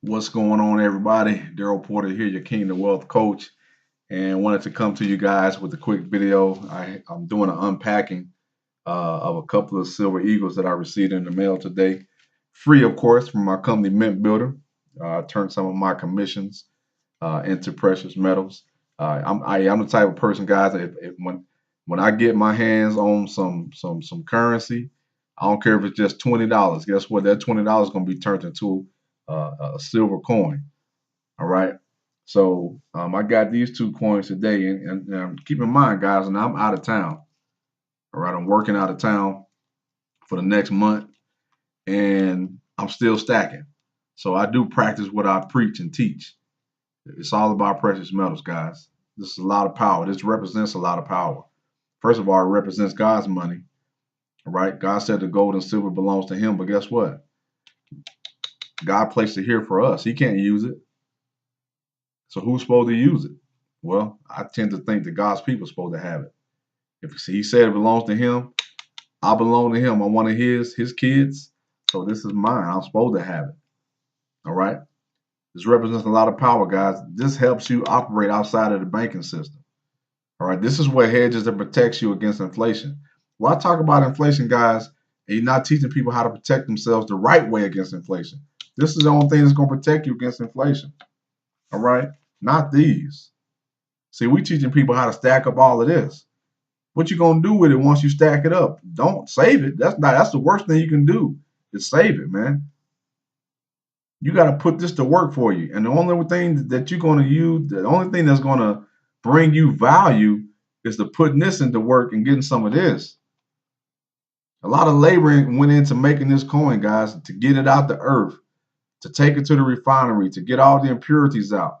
What's going on, everybody? Daryl Porter here, your Kingdom Wealth coach, and wanted to come to you guys with a quick video. I'm doing an unpacking of a couple of silver eagles that I received in the mail today, free, of course, from my company Mint Builder. I turned some of my commissions into precious metals. I'm the type of person, guys. When I get my hands on some currency, I don't care if it's just $20. Guess what? That $20 is going to be turned into a silver coin. All right. So I got these two coins today, and keep in mind, guys, and I'm out of town. All right, I'm working out of town for the next month, and I'm still stacking. So I do practice what I preach and teach. It's all about precious metals, guys. This is a lot of power. This represents a lot of power. First of all, it represents God's money. All right. God said the gold and silver belongs to him, but guess what? God placed it here for us. He can't use it. So who's supposed to use it? Well, I tend to think that God's people are supposed to have it. If he said it belongs to him, I belong to him. I'm one of his kids. So this is mine. I'm supposed to have it. All right. This represents a lot of power, guys. This helps you operate outside of the banking system. All right. This is what hedges and protects you against inflation. When I talk about inflation, guys, and you're not teaching people how to protect themselves the right way against inflation. This is the only thing that's going to protect you against inflation. All right. Not these. See, we teaching people how to stack up all of this. What you gonna do with it once you stack it up? Don't save it. That's the worst thing you can do is save it, man. You got to put this to work for you. And the only thing that you're gonna use, the only thing that's gonna bring you value is to putting this into work and getting some of this. A lot of labor went into making this coin, guys, to get it out the earth, to take it to the refinery, to get all the impurities out,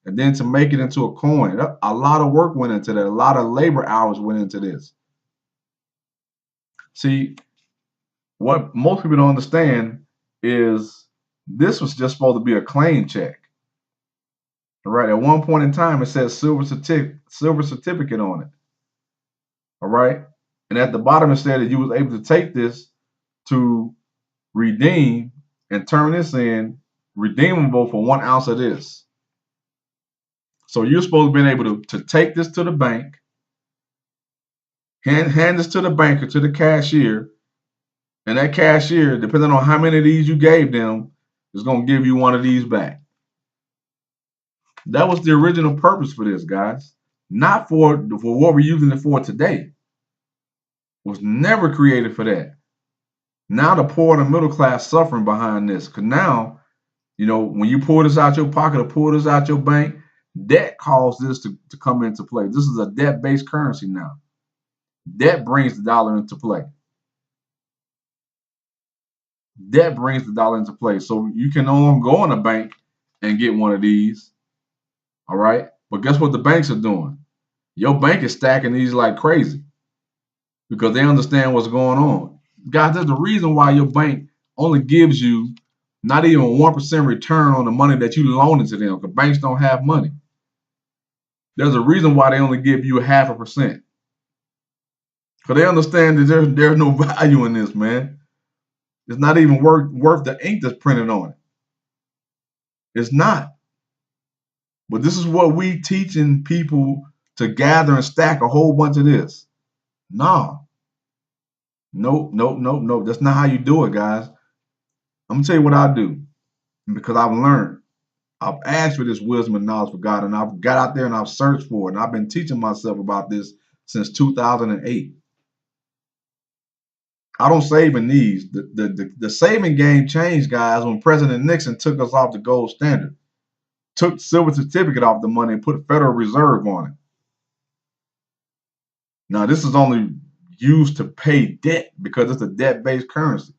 and then to make it into a coin. A lot of work went into that. A lot of labor hours went into this. See, what most people don't understand is this was just supposed to be a claim check. All right. At one point in time, it says silver certificate on it. All right. And at the bottom, it said that you was able to take this to redeem and turn this in redeemable for 1 ounce of this. So you're supposed to be able to take this to the bank, hand this to the banker, to the cashier, and that cashier, depending on how many of these you gave them, is going to give you one of these back. That was the original purpose for this, guys. Not for what we're using it for today. It was never created for that. Now the poor and the middle class suffering behind this. Because now, when you pull this out your pocket or pull this out your bank, debt caused this to come into play. This is a debt-based currency now. Debt brings the dollar into play. Debt brings the dollar into play. So you can no longer go in a bank and get one of these. All right. But guess what the banks are doing? Your bank is stacking these like crazy because they understand what's going on. Guys, there's a reason why your bank only gives you not even 1% return on the money that you loan to them because banks don't have money. There's a reason why they only give you 0.5%. Because they understand that there's no value in this, man. It's not even worth the ink that's printed on it. It's not. But this is what we teaching people to gather and stack a whole bunch of this. No. Nope. That's not how you do it, guys. I'm gonna tell you what I do because I've learned. I've asked for this wisdom and knowledge for God, and I've got out there and I've searched for it. And I've been teaching myself about this since 2008. I don't save in these. The saving game changed, guys, when President Nixon took us off the gold standard, took the silver certificate off the money, and put Federal Reserve on it. Now, this is only used to pay debt because it's a debt-based currency.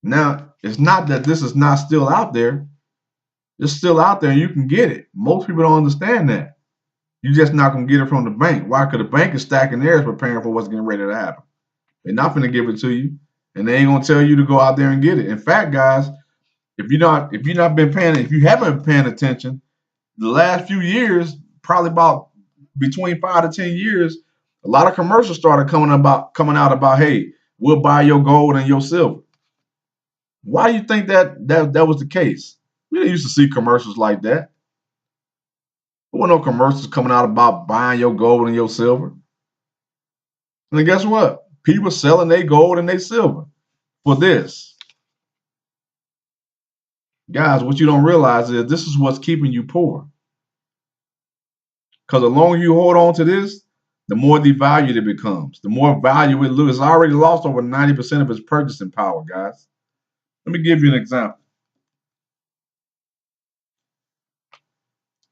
Now, it's not that this is not still out there. It's still out there and you can get it. Most people don't understand that. You're just not going to get it from the bank. Why? Because the bank is stacking theirs preparing for what's getting ready to happen. They're not going to give it to you. And they ain't going to tell you to go out there and get it. In fact, guys, if you haven't been paying attention, the last few years, probably about between 5 to 10 years, a lot of commercials started coming out about, hey, we'll buy your gold and your silver. Why do you think that was the case? We didn't used to see commercials like that. There weren't no commercials coming out about buying your gold and your silver. And then guess what? People selling their gold and their silver for this. Guys, what you don't realize is this is what's keeping you poor. Because the longer you hold on to this, the more devalued it becomes. The more value it loses. It's already lost over 90% of its purchasing power, guys. Let me give you an example.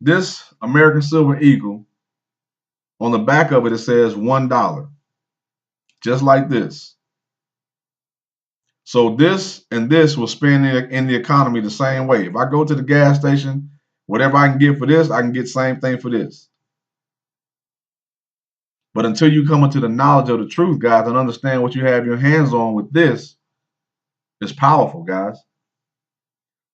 This American Silver Eagle, on the back of it, it says $1, just like this. So this and this will spend in the economy the same way. If I go to the gas station, whatever I can get for this, I can get the same thing for this. But until you come into the knowledge of the truth, guys, and understand what you have your hands on with this, it's powerful, guys.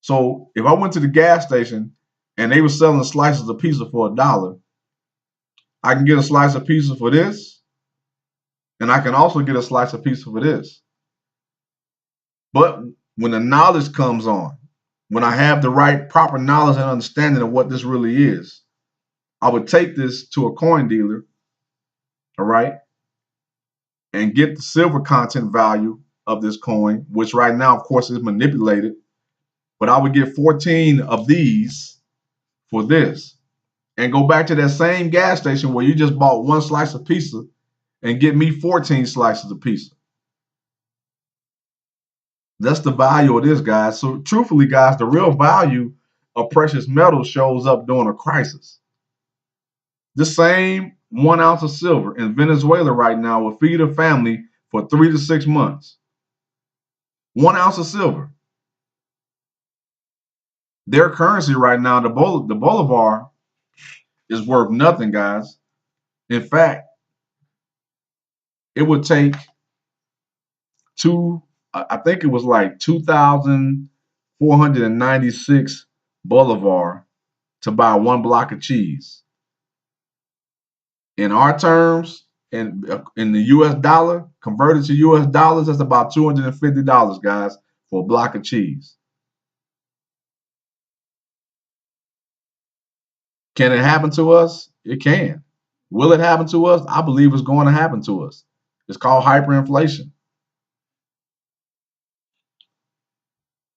So if I went to the gas station and they were selling slices of pizza for $1, I can get a slice of pizza for this, and I can also get a slice of pizza for this. But when the knowledge comes on, when I have the right proper knowledge and understanding of what this really is, I would take this to a coin dealer, all right, and get the silver content value of this coin, which right now, of course, is manipulated. But I would get 14 of these for this and go back to that same gas station where you just bought one slice of pizza and get me 14 slices of pizza. That's the value of this, guys. So truthfully, guys, the real value of precious metals shows up during a crisis. The same 1 ounce of silver in Venezuela right now will feed a family for 3 to 6 months. 1 ounce of silver. Their currency right now, the bolivar, is worth nothing, guys. In fact, it would take I think it was like 2,496 bolivar to buy one block of cheese. In our terms, in the US dollar, converted to US dollars, that's about $250, guys, for a block of cheese. Can it happen to us? It can. Will it happen to us? I believe it's going to happen to us. It's called hyperinflation.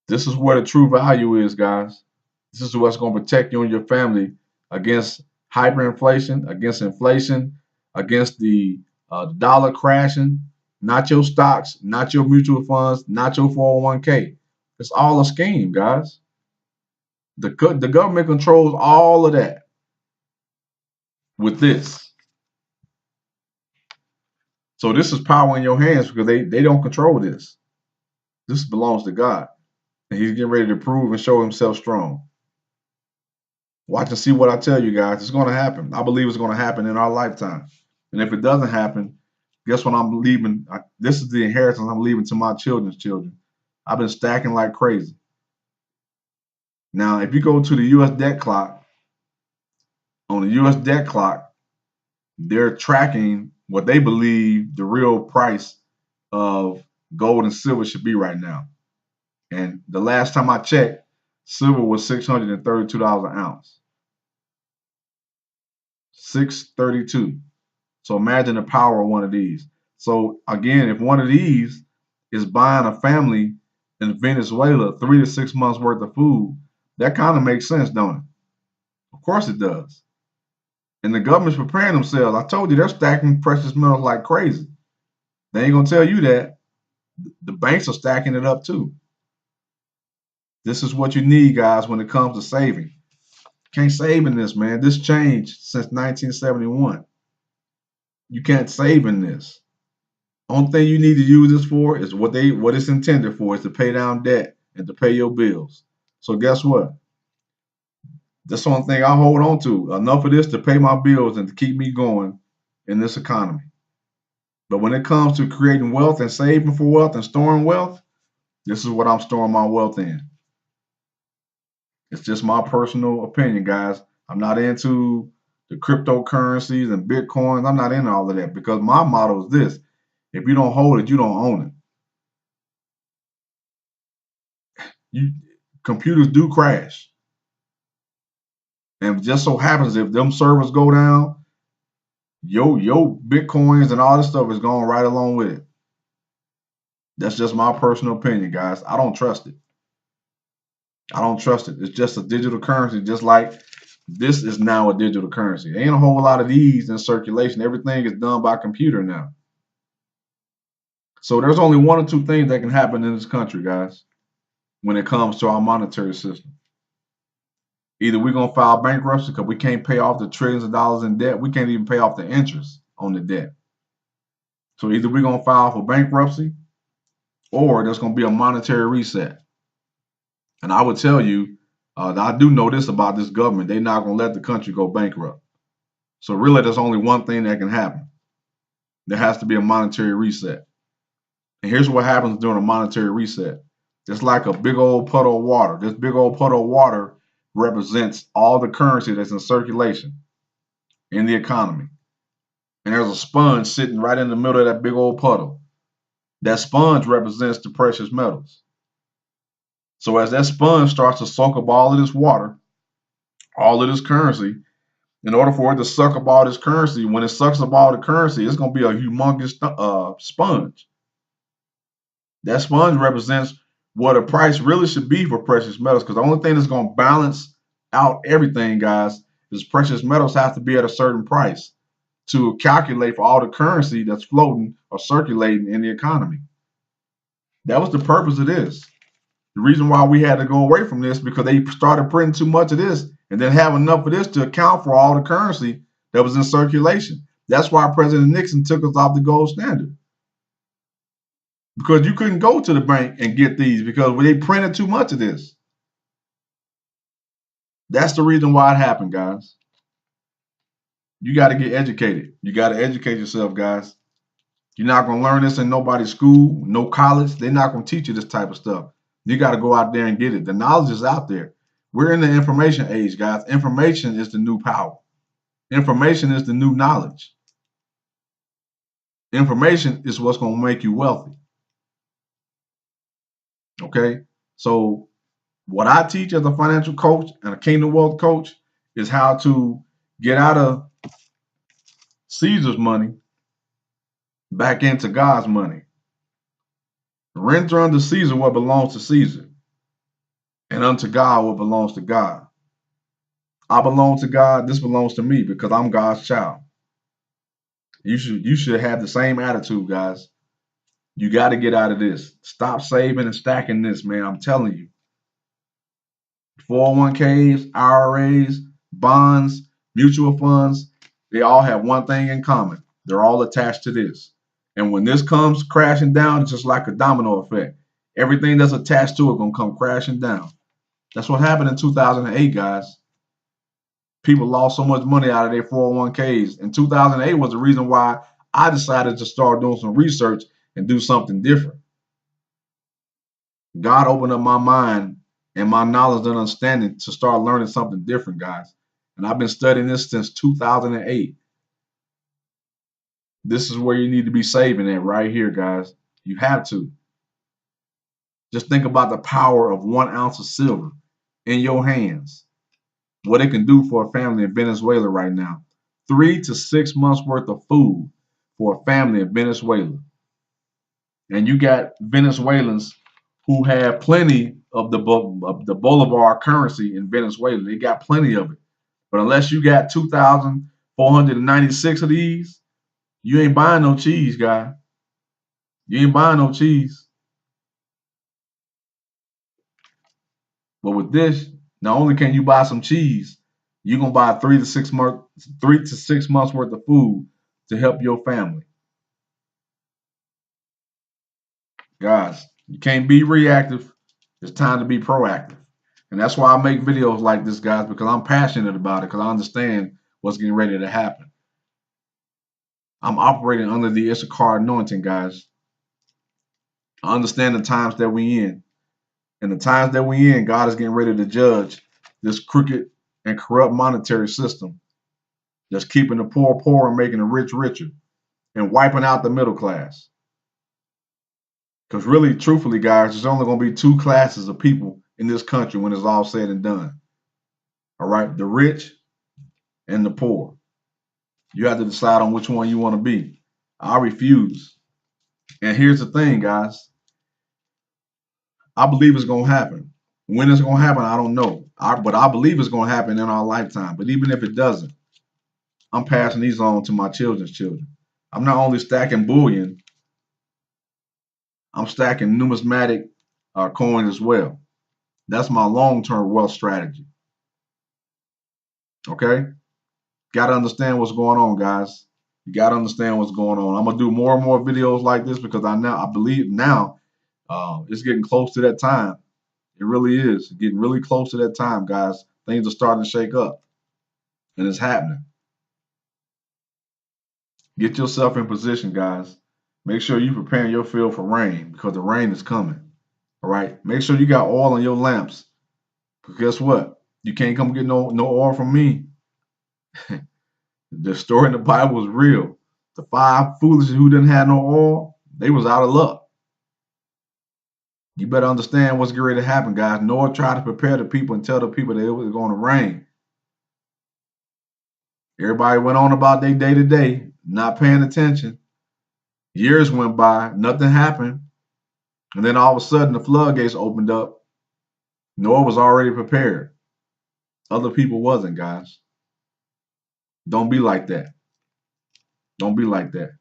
This is where the true value is, guys. This is what's going to protect you and your family against hyperinflation, against inflation, against the dollar crashing. Not your stocks, not your mutual funds, not your 401k. It's all a scheme, guys. The government controls all of that with this. So this is power in your hands because they don't control this. This belongs to God. And he's getting ready to prove and show himself strong. Watch and see what I tell you guys. It's going to happen. I believe it's going to happen in our lifetime. And if it doesn't happen, guess what I'm leaving? This is the inheritance I'm leaving to my children's children. I've been stacking like crazy. Now, if you go to the U.S. debt clock, on the U.S. debt clock, they're tracking what they believe the real price of gold and silver should be right now. And the last time I checked, silver was $632 an ounce. 632. So imagine the power of one of these. So again, if one of these is buying a family in Venezuela 3 to 6 months worth of food, that kind of makes sense, don't it? Of course it does. And the government's preparing themselves. I told you they're stacking precious metals like crazy. They ain't gonna tell you that. The banks are stacking it up too. This is what you need, guys, when it comes to saving. Can't save in this, man. This changed since 1971. You can't save in this. Only thing you need to use this for is what it's intended for, is to pay down debt and to pay your bills. So guess what? That's the only thing I hold on to. Enough of this to pay my bills and to keep me going in this economy. But when it comes to creating wealth and saving for wealth and storing wealth, this is what I'm storing my wealth in. It's just my personal opinion, guys. I'm not into the cryptocurrencies and Bitcoins. I'm not into all of that because my motto is this: if you don't hold it, you don't own it. You computers do crash. And just so happens if them servers go down, your Bitcoins and all this stuff is going right along with it. That's just my personal opinion, guys. I don't trust it. I don't trust it. It's just a digital currency, just like this is now a digital currency. There ain't a whole lot of these in circulation. Everything is done by computer now. So there's only one or two things that can happen in this country, guys, when it comes to our monetary system. Either we're going to file bankruptcy because we can't pay off the trillions of dollars in debt. We can't even pay off the interest on the debt. So either we're going to file for bankruptcy or there's going to be a monetary reset. And I would tell you, I do know this about this government. They're not going to let the country go bankrupt. So really, there's only one thing that can happen. There has to be a monetary reset. And here's what happens during a monetary reset. It's like a big old puddle of water. This big old puddle of water represents all the currency that's in circulation in the economy. And there's a sponge sitting right in the middle of that big old puddle. That sponge represents the precious metals. So as that sponge starts to soak up all of this water, all of this currency, in order for it to suck up all this currency, when it sucks up all the currency, it's going to be a humongous sponge. That sponge represents what a price really should be for precious metals, because the only thing that's going to balance out everything, guys, is precious metals have to be at a certain price to calculate for all the currency that's floating or circulating in the economy. That was the purpose of this. The reason why we had to go away from this because they started printing too much of this and then have enough of this to account for all the currency that was in circulation. That's why President Nixon took us off the gold standard. Because you couldn't go to the bank and get these because they printed too much of this. That's the reason why it happened, guys. You got to get educated. You got to educate yourself, guys. You're not going to learn this in nobody's school, no college. They're not going to teach you this type of stuff. You got to go out there and get it. The knowledge is out there. We're in the information age, guys. Information is the new power. Information is the new knowledge. Information is what's going to make you wealthy. Okay? So what I teach as a financial coach and a Kingdom Wealth coach is how to get out of Caesar's money back into God's money. Render unto Caesar what belongs to Caesar, and unto God what belongs to God. I belong to God. This belongs to me because I'm God's child. You should have the same attitude, guys. You got to get out of this. Stop saving and stacking this, man. I'm telling you. 401ks, IRAs, bonds, mutual funds, they all have one thing in common. They're all attached to this. And when this comes crashing down, it's just like a domino effect. Everything that's attached to it going to come crashing down. That's what happened in 2008, guys. People lost so much money out of their 401ks. And 2008 was the reason why I decided to start doing some research and do something different. God opened up my mind and my knowledge and understanding to start learning something different, guys. And I've been studying this since 2008. This is where you need to be saving it right here, guys. You have to. Just think about the power of 1 ounce of silver in your hands. What it can do for a family in Venezuela right now. 3 to 6 months worth of food for a family in Venezuela. And you got Venezuelans who have plenty of the Bolivar currency in Venezuela. They got plenty of it. But unless you got 2,496 of these, you ain't buying no cheese, guy. You ain't buying no cheese. But with this, not only can you buy some cheese, you're gonna buy 3 to 6 months worth of food to help your family. Guys, you can't be reactive. It's time to be proactive. And that's why I make videos like this, guys, because I'm passionate about it, because I understand what's getting ready to happen. I'm operating under the Issachar anointing, guys. I understand the times that we in. And the times that we in, God is getting ready to judge this crooked and corrupt monetary system that's keeping the poor poor and making the rich richer and wiping out the middle class. Because really, truthfully, guys, there's only going to be two classes of people in this country when it's all said and done. All right, the rich and the poor. You have to decide on which one you want to be. I refuse. And here's the thing, guys. I believe it's going to happen. When it's going to happen, I don't know. But I believe it's going to happen in our lifetime. But even if it doesn't, I'm passing these on to my children's children. I'm not only stacking bullion, I'm stacking numismatic coins as well. That's my long-term wealth strategy. Okay? Got to understand what's going on, guys. You got to understand what's going on. I'm gonna do more and more videos like this because I believe now it's getting close to that time. It really is getting really close to that time, guys. Things are starting to shake up, and it's happening. Get yourself in position, guys. Make sure you preparing your field for rain because the rain is coming. All right. Make sure you got oil in your lamps. Because guess what? You can't come get no oil from me. The story in the Bible is real. The five foolish who didn't have no oil, they was out of luck. You better understand what's going to happen, guys. Noah tried to prepare the people and tell the people that it was going to rain. Everybody went on about their day to day, not paying attention. Years went by, nothing happened. And then all of a sudden, the floodgates opened up. Noah was already prepared. Other people wasn't, guys. Don't be like that. Don't be like that.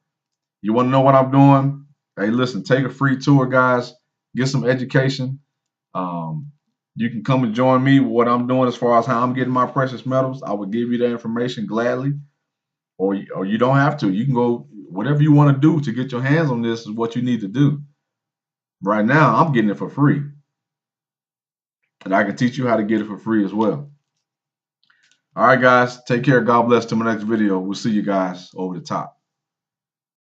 You want to know what I'm doing? Hey, listen, take a free tour, guys. Get some education. Um, you can come and join me with what I'm doing as far as how I'm getting my precious metals. I will give you that information gladly, or you don't have to. You can go whatever you want to do to get your hands on this is what you need to do. Right now, I'm getting it for free, and I can teach you how to get it for free as well. All right, guys, take care. God bless. To my next video. We'll see you guys over the top.